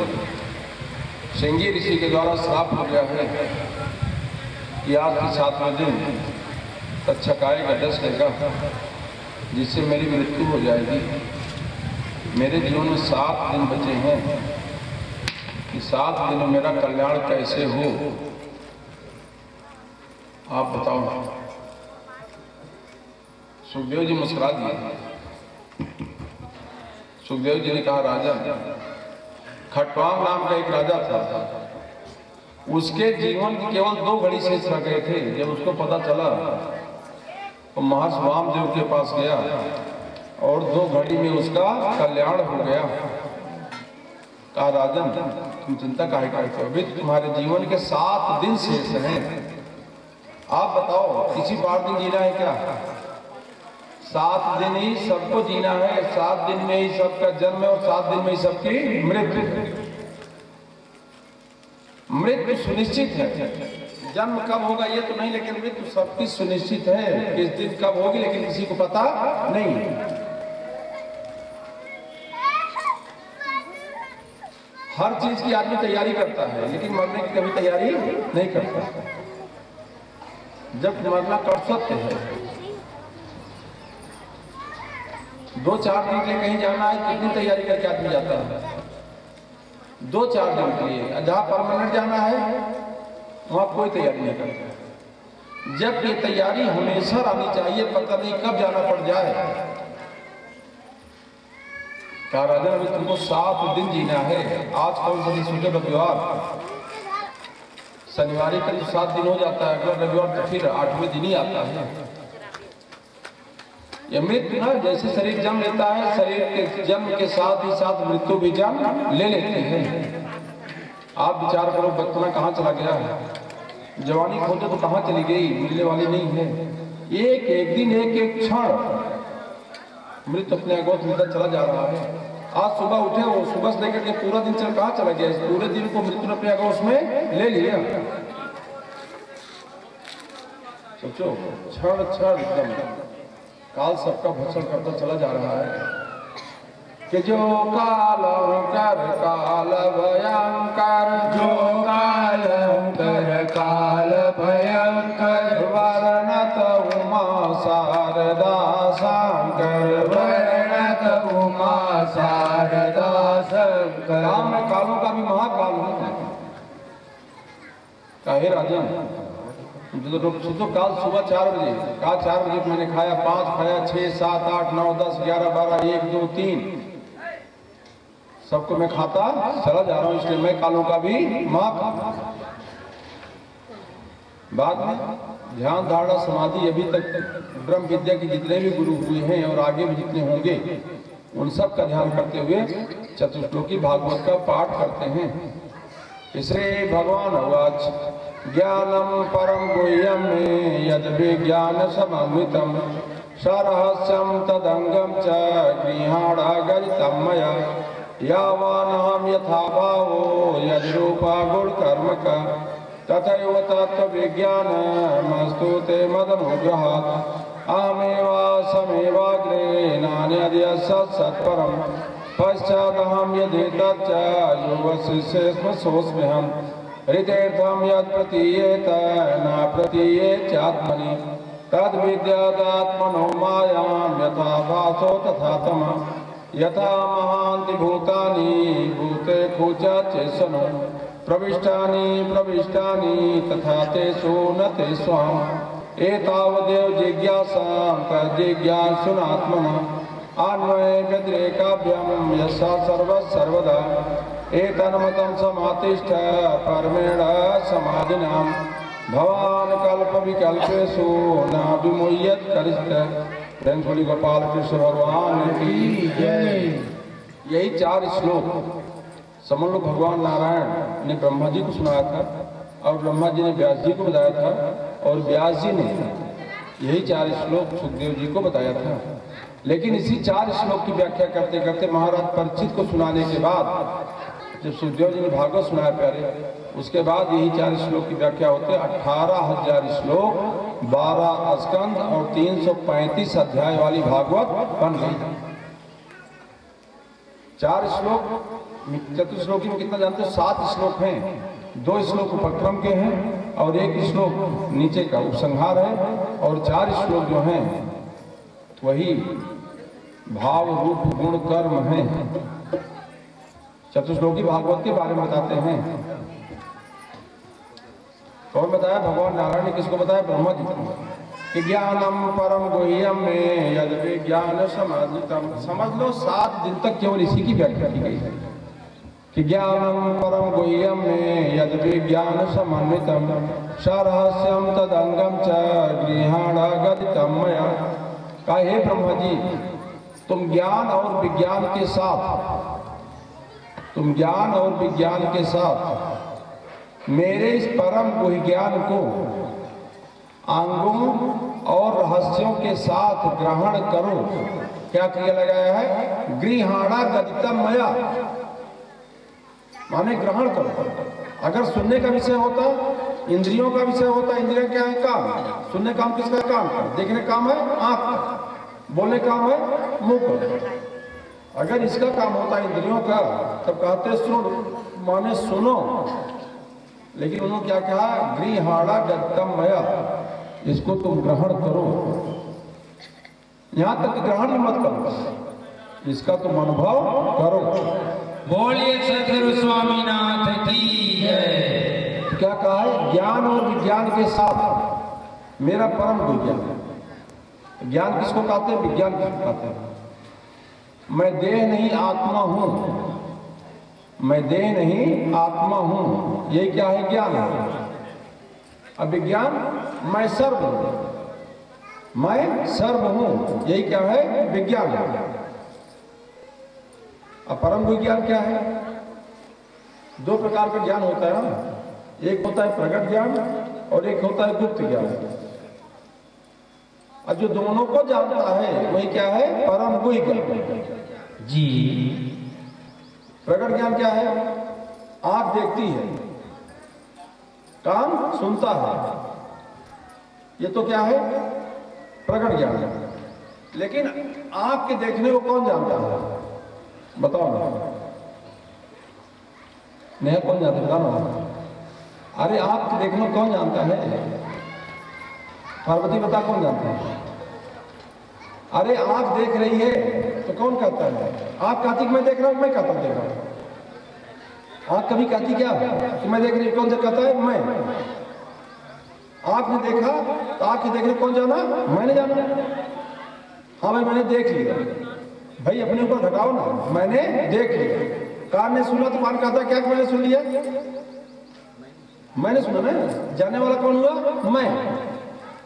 सिंगी ऋषि के द्वारा श्राप हो गया है कि आज के 7वें दिन तक्षक आएगा, डस लेगा, जिससे मेरी मृत्यु हो जाएगी। मेरे जीवन में 7 दिन बचे हैं कि 7 दिन में मेरा कल्याण कैसे हो, आप बताओ। सुखदेव जी मुस्कुरा दिए। सुखदेव जी ने कहा, राजा, खटवांग नाम का एक राजा था, उसके जीवन की केवल 2 घड़ी शेष रह गए थे। जब उसको पता चला तो महर्षि वामदेव के पास गया और 2 घड़ी में उसका कल्याण हो गया। कहा, राजन, तुम चिंता काहे करते हो, अभी तुम्हारे जीवन के 7 दिन शेष हैं। आप बताओ, किसी बार दिन जीना है क्या? 7 दिन ही सबको जीना है। 7 दिन में ही सबका जन्म है और 7 दिन में ही सबकी मृत्यु। मृत्यु सुनिश्चित है। जन्म कब होगा ये तो नहीं, लेकिन मृत्यु सबकी सुनिश्चित है। किस दिन कब होगी लेकिन किसी को पता नहीं। हर चीज की आदमी तैयारी करता है, लेकिन मरने की कभी तैयारी नहीं करता। जब मरना कर सकते हैं, 2-4 दिन के लिए कहीं जाना है, कितनी तैयारी करके आदमी जाता है? 2-4 दिन के लिए। जहाँ परमानेंट जाना है वहाँ कोई तैयारी नहीं करता। जब ये तैयारी हमेशा आनी चाहिए, पता नहीं कब जाना पड़ जाए। कहा, राजा, अभी तुमको 7 दिन जीना है। आज कौन सा दिन? सोचो, रविवार। शनिवार का जो 7 दिन हो जाता है, अगला रविवार तो फिर 8वें दिन ही आता है। ये मृत्यु ना, जैसे शरीर जन्म लेता है, शरीर के जन्म के साथ ही साथ मृत्यु भी जन्म ले लेती है। आप विचार करो, बचपना कहाँ चला गया है, जवानी खोजो तो कहाँ चली गई, मिलने वाली नहीं है। एक एक दिन, एक एक क्षण मृत्यु अपने अगोत मिलता चला जा रहा है। आज सुबह उठे, वो सुबह से लेकर के पूरा दिन चल कहाँ चला गया? इस पूरे दिन को मृत्यु ने अपने अगोत में ले लिया। सोचो, क्षण क्षण एकदम काल सबका भक्षण करता चला जा रहा है। कि जो कालंकर काल भयंकर, जो कालंकर काल भयंकर, वर्णत उमा शारदा शंकर, वर्णत उमा शारदा शंकर। राम में कालों का भी महाकाल है। कहे राजन, तो काल सुबह 4 बजे, कहा 4 बजे मैंने खाया, 5 खाया, 6, 7, 8, 9, 10, 11, 12, 1, 2, 3, सबको मैं खाता चला जा रहा हूं, इसलिए मैं कालों का भी माफ। बाद में ध्यान धारणा समाधि अभी तक ब्रह्म विद्या के जितने भी गुरु हुए हैं और आगे भी जितने होंगे उन सब का ध्यान करते हुए चतुश्लोकी भागवत का पाठ करते हैं। इसलिए भगवान उवाच ज्ञानम परम गुह्यम मे यद विज्ञान समन्वितम सरहस्यम तदंगम च गृहाणागरितम मया यावानहं यथा भावो यद्रूपा गुणकर्मक तथैव तत्त्वविज्ञानमस्तु ते मदनुग्रहात् अहमेवासमेवाग्रे नान्यद्यस्य सत्परं पश्चादहं यदि तच्च युवशिष्येऽस्मि सोऽस्म्यहम् ऋतेर्थं यत् प्रतीयेत न प्रतीयेत चात्मनि तद्विद्यादात्मनो मायां यथा भासो तथा तमः यथा महान्ति भूतानि भूते खूचचेसनो प्रविष्टानि तथा तेषु न ते स्वाम् एतावदेव जिज्ञासां तज्जिज्ञासुनात्मनः अन्वये व्यतिरेकाभ्यां यस्या सर्वदा एतन्मतं समातिष्ठ परमेण समाधिनां भवान् कल्पविकल्पेषु न विमुह्यत् करिष्यत्। श्री गोपाल कृष्ण भगवान की जय। यही 4 श्लोक समझ लो भगवान नारायण ने ब्रह्मा जी को सुनाया था और ब्रह्मा जी ने व्यास जी को बताया था और व्यास जी ने यही 4 श्लोक सुखदेव जी को बताया था। लेकिन इसी 4 श्लोक की व्याख्या करते करते महाराज परीक्षित को सुनाने के बाद जब सुखदेव जी ने भागवत सुनाया प्यारे, उसके बाद यही 4 श्लोक की व्याख्या होते 18,000 श्लोक 12 स्कंद और 335 अध्याय वाली भागवत बन गई। 4 श्लोक चतुश्लोकी में कितना जानते हो? 7 श्लोक हैं, 2 श्लोक उपक्रम के हैं और 1 श्लोक नीचे का उपसंहार है और 4 श्लोक जो हैं वही भाव रूप गुण कर्म है। चतुश्लोकी भागवत के बारे में बताते हैं। कौन बताया? भगवान नारायण ने किसको बताया? ब्रह्मा जी को। कि ज्ञानम परम गुह्यम में यद विज्ञान समाधितम। समझ लो 7 दिन तक केवल इसी की व्याख्या की गई है कि ज्ञानम परम गुह्यम में यद विज्ञान समन्वितम सरहस्यम तदंगम च गृहाणागतितम मया। कहा हे ब्रह्मा जी, तुम ज्ञान और विज्ञान के साथ मेरे इस परम गुह्य ज्ञान को अंगों और रहस्यों के साथ ग्रहण करो। क्या क्रिया लगाया है? गृहाणागतितम मया, माने ग्रहण करो। अगर सुनने का विषय होता, इंद्रियों का विषय होता, इंद्रियां क्या है? कान। सुनने काम किसका? कान का। देखने काम है आंख का। बोलने काम है मुंह का। अगर इसका काम होता इंद्रियों का तब कहते सुन, माने सुनो। लेकिन उन्होंने क्या कहा? गृहाणागतितम मया, इसको तुम ग्रहण करो। यहां तक ग्रहण मत करो, इसका तुम अनुभव करो। बोलिए सदगुरु स्वामीनाथ की जय। क्या कहा है? ज्ञान और विज्ञान के साथ मेरा परम विज्ञान। ज्ञान किसको कहते हैं? विज्ञान किसको कहते हैं? मैं देह नहीं आत्मा हूं, मैं देह नहीं आत्मा हूं, ये क्या है? ज्ञान है। अब विज्ञान मैं सर्व हूं, मैं सर्व हूं, यही क्या है? विज्ञान है। अब परम विज्ञान क्या है? 2 प्रकार का ज्ञान होता है ना, एक होता है प्रकट ज्ञान और एक होता है गुप्त ज्ञान। अब जो दोनों को जानता है वही क्या है? परम गुह्य ज्ञान जी। प्रकट ज्ञान क्या है? आंख देखती है, कान सुनता है, ये तो क्या है? प्रकट ज्ञान है। लेकिन आंख के देखने को कौन जानता है? बताओ ना, नहीं कौन जानता? बताओ ना। अरे आंख के देखने को कौन जानता है? पार्वती बता, कौन जानता है? अरे आंख देख रही है तो कौन कहता है? आंख कहती कि मैं देख रहा हूं, मैं कहता देख रहा हूं। आंख कभी कहती क्या कि मैं देख रही हूं? कौन से कहता है? मैं। आंख ने देखा तो आंख के देखने कौन जाना? मैंने जाना। हाँ भाई मैंने देख लिया। भाई अपने ऊपर घटाओ ना, मैंने देख लिया। कान ने सुना तो कान कहता क्या कि मैंने सुन लिया, मैंने सुना ना, जानने वाला कौन हुआ, मैं।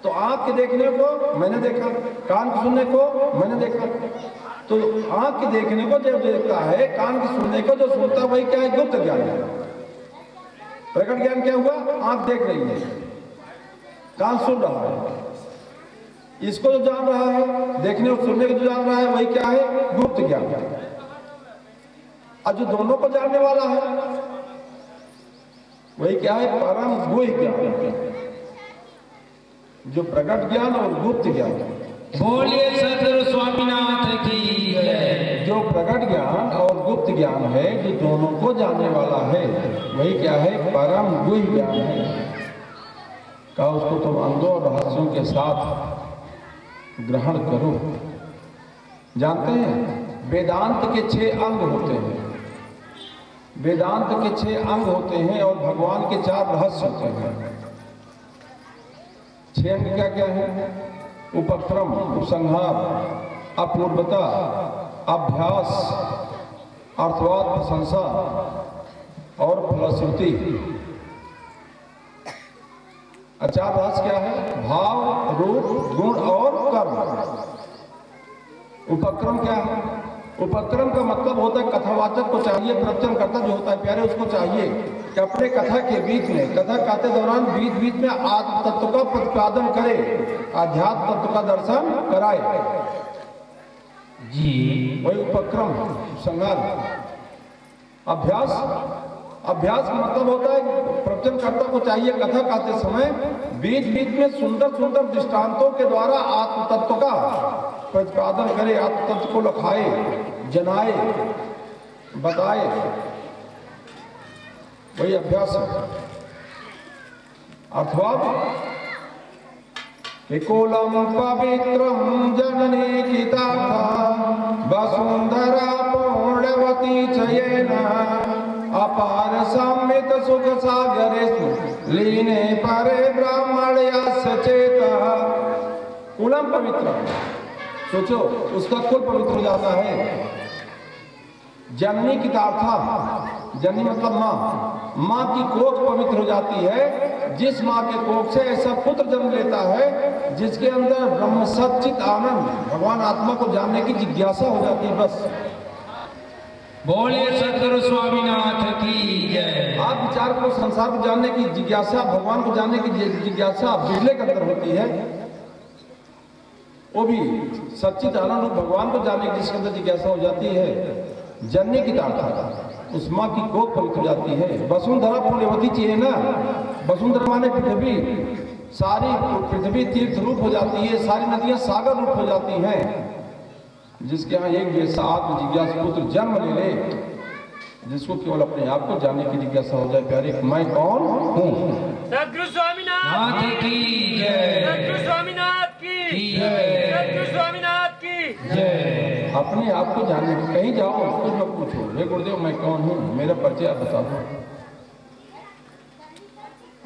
तो आंख के देखने को मैंने देखा, कान के सुनने को मैंने देखा। तो आंख के देखने को जो देखता है, कान के सुनने को जो सुनता है, वही क्या है, गुप्त ज्ञान है। प्रकट ज्ञान क्या हुआ, आंख देख रही है, कान सुन रहा है, इसको जो जान रहा है, देखने और सुनने को जो जान रहा है, वही क्या है, गुप्त ज्ञान। और जो दोनों को जानने वाला है वही क्या है, परम गुह्य ज्ञान, जो प्रकट ज्ञान और गुप्त ज्ञान। बोलिए सदगुरु स्वामीनाथ की जय। जो प्रकट ज्ञान और गुप्त ज्ञान है, जो दोनों को जानने वाला है, वही क्या है, परम गुह्य ज्ञान है। कहा उसको तुम अंगों और रहस्यों के साथ ग्रहण करो। जानते हैं वेदांत के 6 अंग होते हैं, वेदांत के 6 अंग होते हैं और भगवान के 4 रहस्य होते हैं। 6 अंग क्या क्या है, उपक्रम, उपसंहार, अपूर्वता, अभ्यास, अर्थवाद, प्रशंसा और फलश्रुति। 4 रहस्य क्या है, भाव, रूप, गुण और कर्म। उपक्रम क्या है, उपक्रम का मतलब होता है कथावाचक को चाहिए, प्रवचन करता जो होता है प्यारे उसको चाहिए कि अपने कथा के बीच में, कथा कहते दौरान बीच बीच में आत्म तत्व का प्रतिपादन करे, आध्यात्म तत्व का दर्शन कराए जी, वही उपक्रम। संहार, अभ्यास, अभ्यास का मतलब होता है प्रवचनकर्ता को चाहिए कथा कहते समय बीच बीच में सुंदर सुंदर दृष्टांतों के द्वारा आत्म तत्व का प्रतिपादन करे, आत्म तत्व को लखाए, जनाए, बताए, वही अभ्यास है। अर्थवाद, विकोलम पवित्रम जननी कितार्थ वसुंधरा पूर्णवती चयेन अपार सम्मित सुख सागरे लीने परे ब्राह्मणस्य चेता। कुलम पवित्र, सोचो उसका कुल पवित्र हो जाता है। जननी कितार्था, जननी मतलब माँ, माँ की कोख पवित्र हो जाती है। जिस माँ के कोख से ऐसा पुत्र जन्म लेता है जिसके अंदर ब्रह्म सच्चित आनंद भगवान आत्मा को जानने की जिज्ञासा हो जाती है। बस बोलिए सदगुरु स्वामीनाथ की जय। आप विचार को, संसार को जानने की जिज्ञासा, भगवान को जानने की जिज्ञासा बिरले के अंदर होती है, वो भी सच्चित आनंद भगवान को जानने की जिसके अंदर जिज्ञासा हो जाती है। जननी की ताकत, उस माँ की गोद पवित्र हो जाती है। वसुंधरा पुण्यवती चाहिए ना, वसुंधरा माने पृथ्वी, सारी पृथ्वी तीर्थ रूप हो जाती है, सारी नदियां सागर रूप हो जाती हैं। जिसके यहाँ एक जैसा आत्म जिज्ञासा पुत्र जन्म ले ले, जिसको केवल अपने आप को जानने की जिज्ञासा हो जाए प्यारे, मैं कौन हूँ। सदगुरु स्वामीनाथ की जय, सदगुरु स्वामीनाथ की जय, सदगुरु स्वामीनाथ की जय। अपने आप को जानने की, कहीं जाओ कुछ मत पूछो, हे गुरुदेव मैं कौन हूँ, मेरा परिचय आप बता दो,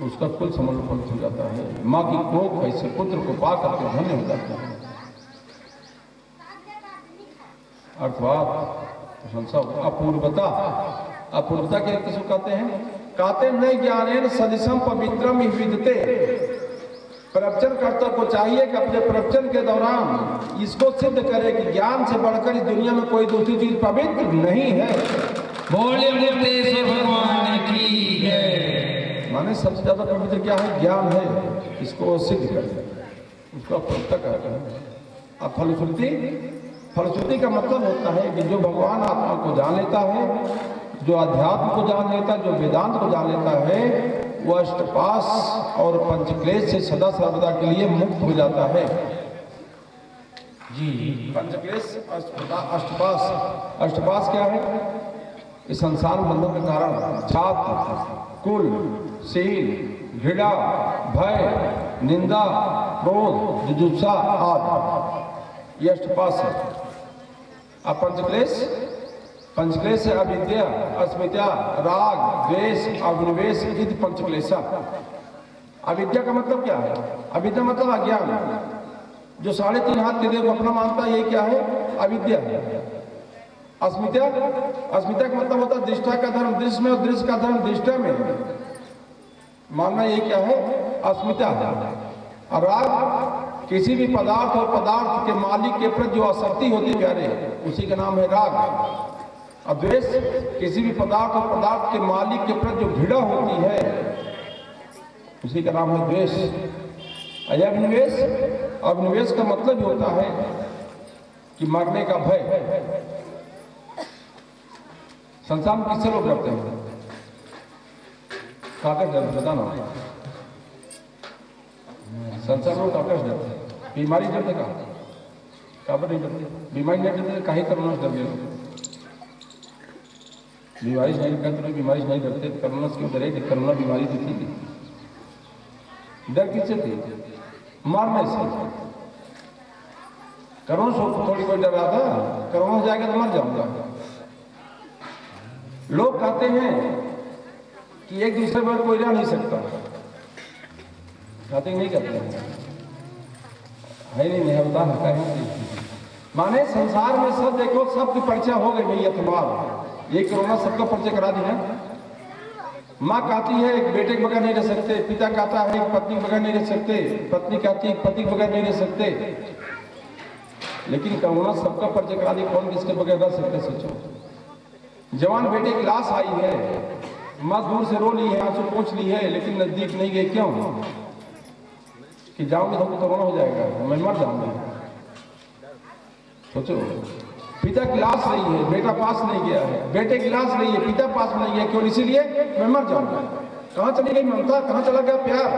उसका कुल समर्पण हो जाता है। माँ की कोख ऐसे पुत्र को पा करके धन्य हो जाता है। अर्थवाद, प्रशंसा, अपूर्वता, अपूर्वता क्या किसको कहते हैं, कहते नहीं ज्ञानेन सदिशम पवित्रम विदते। प्रवचन कर्ता को चाहिए कि अपने प्रवचन के दौरान इसको सिद्ध करे कि ज्ञान से बढ़कर इस दुनिया में कोई दूसरी चीज पवित्र नहीं है। बोले मुक्तेश्वर भगवान की जय। माने सबसे ज्यादा पवित्र क्या है, ज्ञान है, इसको सिद्ध करे, उसको अपूर्वता कहते हैं। अब फलश्रुति, फलश्रुति का मतलब होता है कि जो भगवान आत्मा को जान लेता है, जो अध्यात्म को जान लेता है, जो वेदांत को जान लेता है, वो अष्टपास और पंचक्लेश से सदा सर्वदा के लिए मुक्त हो जाता है। जी, पंचक्लेश, अष्टपास, अष्टपास क्या है, इस संसार बंधों के कारण छात्र, कुल, शील, घृणा, भय, निंदा, क्रोध, जुजुत्सा आदि, ये अष्टपास है। अब पंचक्लेश, पंचक्लेश है अविद्या, अस्मिता, राग, द्वेष, अभिनिवेश, इति पंचक्लेशा। अविद्या का मतलब क्या है, अविद्या मतलब अज्ञान। जो 3.5 हाथ के देव को अपना मानता है, ये क्या है, अविद्या है। अस्मिता, अस्मिता का मतलब होता है दृष्टा का धर्म दृश्य में और दृश्य का धर्म दृष्टा में। मानना ये क्या है? अस्मिता। और राग किसी भी पदार्थ और पदार्थ के मालिक के प्रति जो आसक्ति होती है प्यारे, उसी का नाम है राग। और द्वेष किसी भी पदार्थ और पदार्थ के मालिक के प्रति जो घृणा होती है, उसी का नाम है द्वेष। अभिनिवेश, अभिनिवेश का मतलब होता है कि मरने का भय। संसार में किससे लोग डरते हैं? काकर डरते, बताना। संसार में काकर डरते हैं? बीमारी डरते का? काबर नहीं डरते? बीमारी नहीं डरते, कहीं कोरोना से डर गए। बीमारी नहीं डरते, बीमारी नहीं डरते, कोरोना से क्यों डरे? कोरोना बीमारी तो थी। डर किससे थी? मारने से। कोरोना से थोड़ी कोई डर रहा था? कोरोना हो जाएगा तो मर जाऊंगा। लोग कहते हैं कि एक दूसरे पर कोई रह नहीं सकता, कहते नहीं करते हैं, है नहीं बता ना कहें। माने संसार में सब देखो, सबकी परिचय हो गई भाई अतमार। ये कोरोना सबका परिचय करा दी ना। माँ कहती है एक बेटे के बगैर नहीं रह सकते, पिता कहता है एक पत्नी के बगैर नहीं रह सकते, पत्नी कहती है एक पति के बगैर नहीं रह सकते। लेकिन कोरोना सबका परिचय करा दी, कौन किसके बगैर रह सकते? सोचो। जवान बेटे की लाश आई है, माँ दूर से रो ली है, आंसू पोंछ ली है, लेकिन नजदीक नहीं गए। क्यों? कि जाओगे तो कोरोना हो जाएगा, मैं मर जाऊंगा। सोचो। पिता की लाश रही है, बेटा पास नहीं गया है, बेटे की लाश रही है, पिता पास नहीं गया। क्यों? इसीलिए मैं मर जाऊंगा। कहाँ चली गई ममता? कहाँ चला गया प्यार?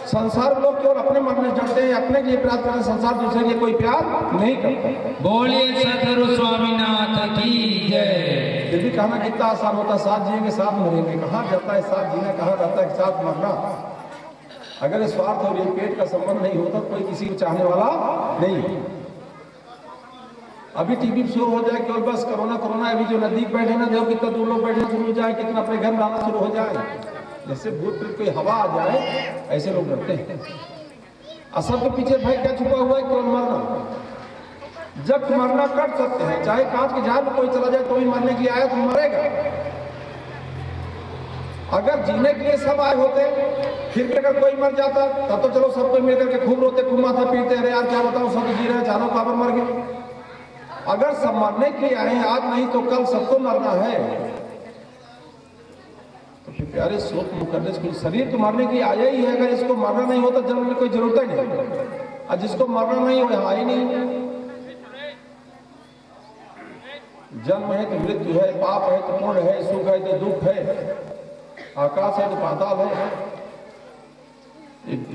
संसार में लोग केवल अपने मरने डरते हैं, अपने लिए प्यार करते हैं, संसार दूसरे लिए कोई प्यार नहीं करता। बोलिए सदगुरु स्वामीनाथ की जय। यदि कहना कितना आसान होता, साथ जिएंगे साथ मरेंगे। कहाँ जाता है साथ जीना, कहाँ रहता है साथ मरना? अगर स्वार्थ और ये पेट का संबंध नहीं होता, कोई किसी को चाहने वाला नहीं। अभी टीवी शुरू हो जाए केवल बस कोरोना कोरोना, अभी जो नजदीक बैठे ना, देखो कितना दूर लोग बैठना शुरू हो जाए, कितना अपने घर में आना शुरू हो जाए। जैसे भूत प्रेत कोई हवा आ जाए, ऐसे लोग डरते हैं। असर के पीछे भय क्या छुपा हुआ है? केवल मरना। जब मरना कर सकते हैं, चाहे कांच के जहाज में कोई चला जाए तो भी मरने के लिए आया तो मरेगा। अगर जीने के लिए सब आए होते, फिर भी अगर कोई मर जाता तब तो चलो सबको मिलकर के खूब रोते, खूब माथा पीटते, अरे यार क्या बताओ, सब जी रहे हैं, चारों काबर मर गए। अगर सब मरने के लिए आए हैं, आज नहीं तो कल सबको मरना है, तो फिर प्यारे सोच मुकद्दस कोई शरीर तो मरने के लिए आया ही है। अगर इसको मरना नहीं होता जन्म में कोई जरूरत ही नहीं, और जिसको मरना नहीं हो यहाँ ही नहीं। जन्म है तो मृत्यु है, पाप है तो पुण्य है, सुख है तो दुख है, आकाश है तो पाताल है।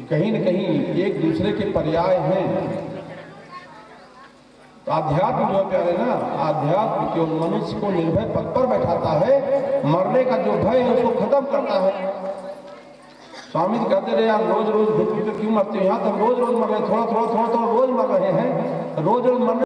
कहीं न कहीं एक दूसरे के पर्याय हैं। तो आध्यात्म जो है प्यारे ना, आध्यात्म केवल मनुष्य को निर्भय पद पर बैठाता है, मरने का जो भय है उसको खत्म करता है। स्वामी जी कहते रहे यार रोज रोज घुट घुट क्यों मरते हो? यहाँ तो रोज रोज मर रहे, थोड़ा थोड़ा थोड़ा थोड़ा रोज मर रहे हैं, रोज रोज मरने